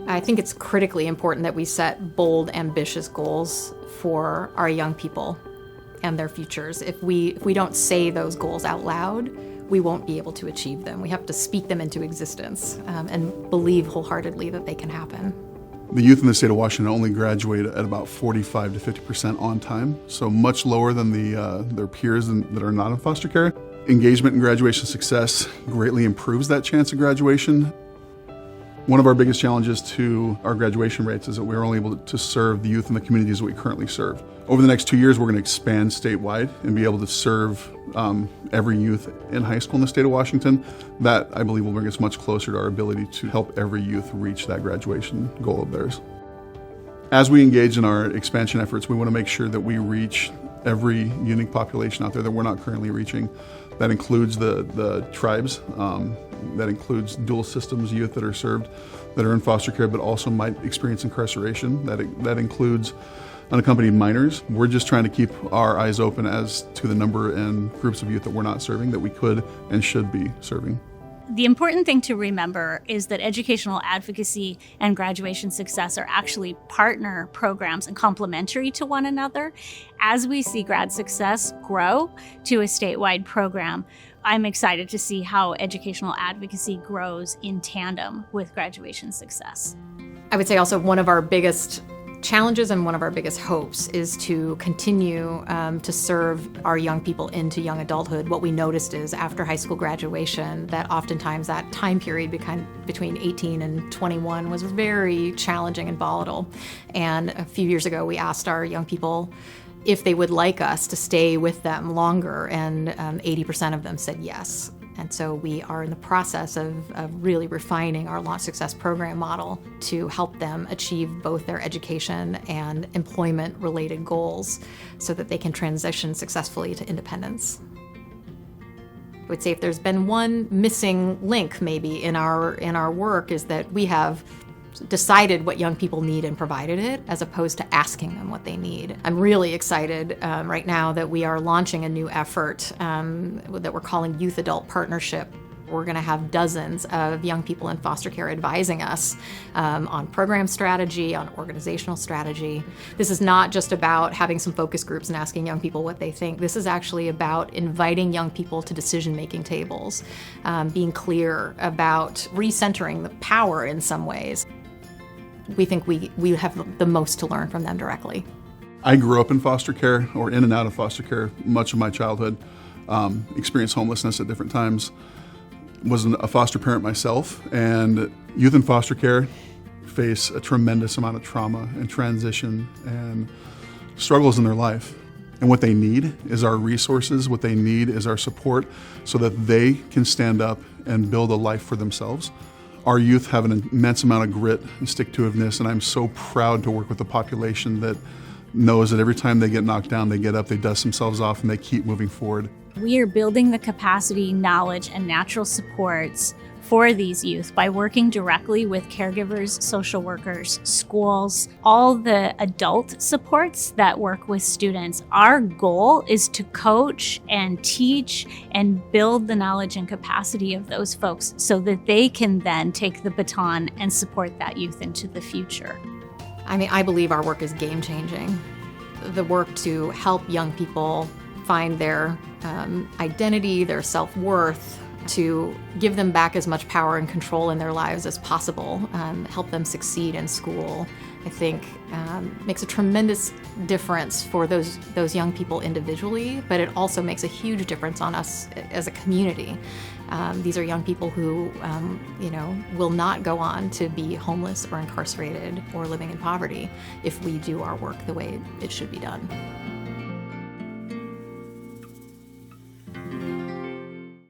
I think it's critically important that we set bold, ambitious goals for our young people and their futures. If we don't say those goals out loud, we won't be able to achieve them. We have to speak them into existence and believe wholeheartedly that they can happen. The youth in the state of Washington only graduate at about 45 to 50% on time, so much lower than their peers that are not in foster care. Engagement in graduation success greatly improves that chance of graduation. One of our biggest challenges to our graduation rates is that we're only able to serve the youth in the communities that we currently serve. Over the next 2 years, we're going to expand statewide and be able to serve every youth in high school in the state of Washington. That, I believe, will bring us much closer to our ability to help every youth reach that graduation goal of theirs. As we engage in our expansion efforts, we want to make sure that we reach every unique population out there that we're not currently reaching. That includes the tribes, that includes dual systems youth that are served, that are in foster care, but also might experience incarceration. That includes unaccompanied minors. We're just trying to keep our eyes open as to the number and groups of youth that we're not serving, that we could and should be serving. The important thing to remember is that educational advocacy and graduation success are actually partner programs and complementary to one another. As we see grad success grow to a statewide program, I'm excited to see how educational advocacy grows in tandem with graduation success. I would say also one of our biggest challenges and one of our biggest hopes is to continue to serve our young people into young adulthood. What we noticed is after high school graduation that oftentimes that time period between 18 and 21 was very challenging and volatile. And a few years ago we asked our young people if they would like us to stay with them longer, and 80% of them said yes. And so we are in the process of really refining our Launch Success program model to help them achieve both their education and employment-related goals so that they can transition successfully to independence. I would say if there's been one missing link maybe in our work is that we have decided what young people need and provided it, as opposed to asking them what they need. I'm really excited right now that we are launching a new effort that we're calling Youth Adult Partnership. We're going to have dozens of young people in foster care advising us on program strategy, on organizational strategy. This is not just about having some focus groups and asking young people what they think. This is actually about inviting young people to decision-making tables, being clear about recentering the power in some ways. We think we have the most to learn from them directly. I grew up in foster care, or in and out of foster care, much of my childhood. Experienced homelessness at different times. Was a foster parent myself, and youth in foster care face a tremendous amount of trauma and transition and struggles in their life. And what they need is our resources, what they need is our support so that they can stand up and build a life for themselves. Our youth have an immense amount of grit and stick-to-itiveness, and I'm so proud to work with a population that knows that every time they get knocked down, they get up, they dust themselves off, and they keep moving forward. We are building the capacity, knowledge, and natural supports for these youth by working directly with caregivers, social workers, schools, all the adult supports that work with students. Our goal is to coach and teach and build the knowledge and capacity of those folks so that they can then take the baton and support that youth into the future. I believe our work is game-changing. The work to help young people find their identity, their self-worth, to give them back as much power and control in their lives as possible, help them succeed in school, I think makes a tremendous difference for those young people individually, but it also makes a huge difference on us as a community. These are young people who will not go on to be homeless or incarcerated or living in poverty if we do our work the way it should be done.